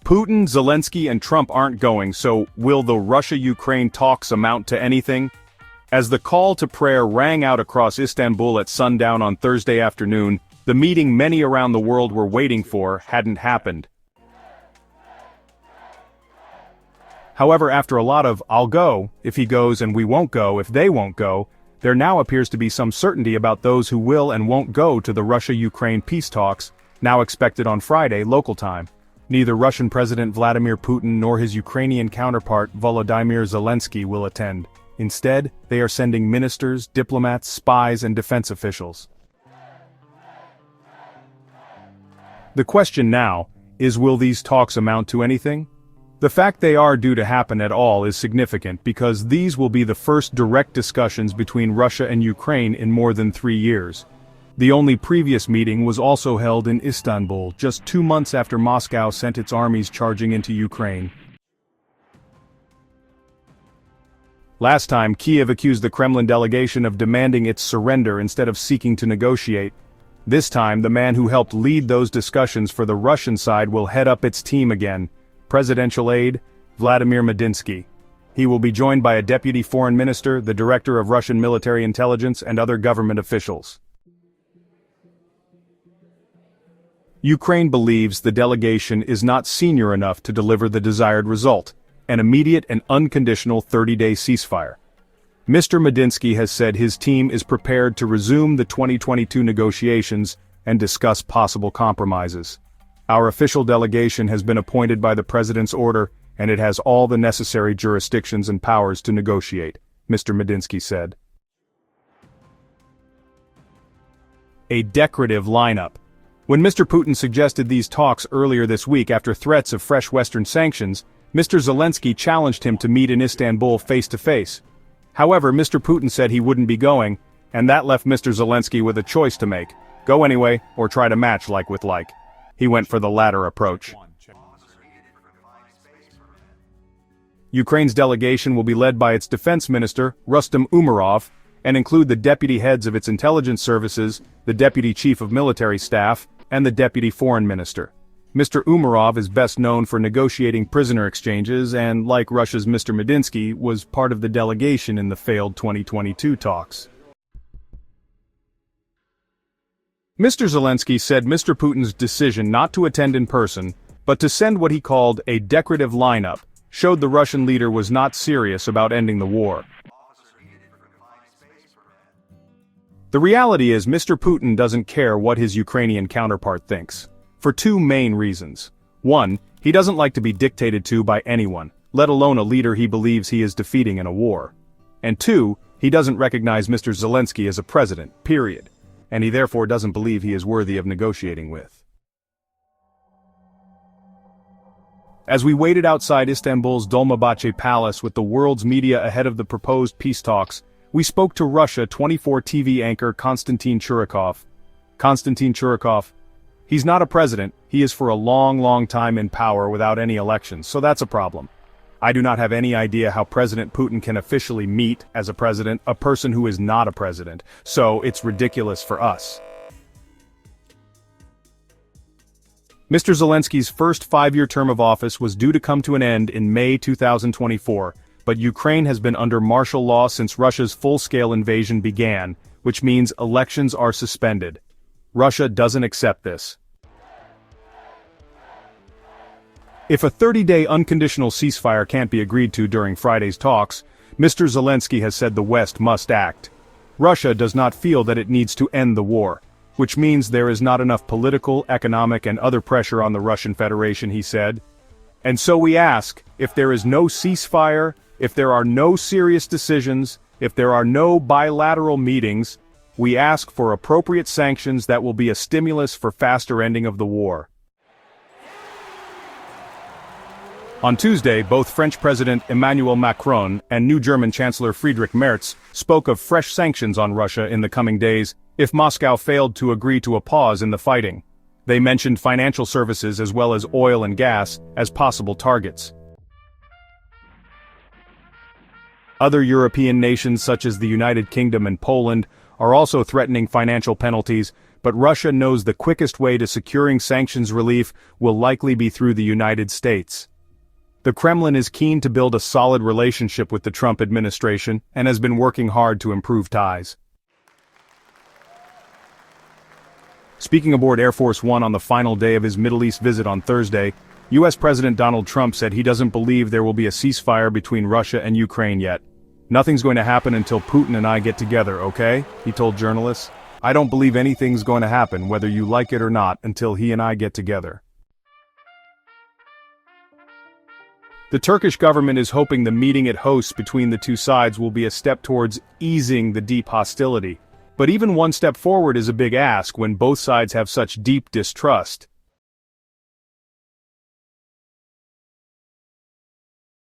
Putin, Zelenskyy, and Trump aren't going, so will the Russia-Ukraine talks amount to anything? As the call to prayer rang out across Istanbul at sundown on Thursday afternoon, the meeting many around the world were waiting for hadn't happened. However, after a lot of "I'll go" if he goes and "we won't go" if they won't go, there now appears to be some certainty about those who will and won't go to the Russia-Ukraine peace talks, now expected on Friday local time. Neither Russian President Vladimir Putin nor his Ukrainian counterpart Volodymyr Zelenskyy will attend. Instead, they are sending ministers, diplomats, spies, and defense officials. The question now is, will these talks amount to anything? The fact they are due to happen at all is significant because these will be the first direct discussions between Russia and Ukraine in more than 3 years. The only previous meeting was also held in Istanbul just 2 months after Moscow sent its armies charging into Ukraine. Last time, Kiev accused the Kremlin delegation of demanding its surrender instead of seeking to negotiate. This time, the man who helped lead those discussions for the Russian side will head up its team again. Presidential aide, Vladimir Medinsky. He will be joined by a deputy foreign minister, the director of Russian military intelligence, and other government officials. Ukraine believes the delegation is not senior enough to deliver the desired result, an immediate and unconditional 30-day ceasefire. Mr. Medinsky has said his team is prepared to resume the 2022 negotiations and discuss possible compromises. Our official delegation has been appointed by the President's order, and it has all the necessary jurisdictions and powers to negotiate, Mr. Medinsky said. A decorative lineup. When Mr. Putin suggested these talks earlier this week after threats of fresh Western sanctions, Mr. Zelenskyy challenged him to meet in Istanbul face-to-face. However, Mr. Putin said he wouldn't be going, and that left Mr. Zelenskyy with a choice to make: go anyway, or try to match like with like. He went for the latter approach. Ukraine's delegation will be led by its defense minister, Rustem Umerov, and include the deputy heads of its intelligence services, the deputy chief of military staff, and the deputy foreign minister. Mr. Umerov is best known for negotiating prisoner exchanges and, like Russia's Mr. Medinsky, was part of the delegation in the failed 2022 talks. Mr. Zelenskyy said Mr. Putin's decision not to attend in person, but to send what he called a decorative lineup, showed the Russian leader was not serious about ending the war. The reality is Mr. Putin doesn't care what his Ukrainian counterpart thinks, for 2 main reasons. 1, he doesn't like to be dictated to by anyone, let alone a leader he believes he is defeating in a war. And 2, he doesn't recognize Mr. Zelenskyy as a president, period. And he therefore doesn't believe he is worthy of negotiating with. As we waited outside Istanbul's Dolmabahce Palace with the world's media ahead of the proposed peace talks, we spoke to Russia 24 TV anchor Konstantin Churikov. Konstantin Churikov. He's not a president, he is for a long time in power without any elections, so that's a problem. I do not have any idea how President Putin can officially meet, as a president, a person who is not a president, so it's ridiculous for us. Mr. Zelensky's first 5-year term of office was due to come to an end in May 2024, but Ukraine has been under martial law since Russia's full-scale invasion began, which means elections are suspended. Russia doesn't accept this. If a 30-day unconditional ceasefire can't be agreed to during Friday's talks, Mr. Zelenskyy has said the West must act. Russia does not feel that it needs to end the war, which means there is not enough political, economic, and other pressure on the Russian Federation, he said. And so we ask, if there is no ceasefire, if there are no serious decisions, if there are no bilateral meetings, we ask for appropriate sanctions that will be a stimulus for faster ending of the war. On Tuesday, both French President Emmanuel Macron and new German Chancellor Friedrich Merz spoke of fresh sanctions on Russia in the coming days if Moscow failed to agree to a pause in the fighting. They mentioned financial services as well as oil and gas as possible targets. Other European nations such as the United Kingdom and Poland are also threatening financial penalties, but Russia knows the quickest way to securing sanctions relief will likely be through the United States. The Kremlin is keen to build a solid relationship with the Trump administration and has been working hard to improve ties. Speaking aboard Air Force One on the final day of his Middle East visit on Thursday, U.S. President Donald Trump said he doesn't believe there will be a ceasefire between Russia and Ukraine yet. "Nothing's going to happen until Putin and I get together, okay?" he told journalists. "I don't believe anything's going to happen, whether you like it or not, until he and I get together." The Turkish government is hoping the meeting it hosts between the two sides will be a step towards easing the deep hostility. But even one step forward is a big ask when both sides have such deep distrust.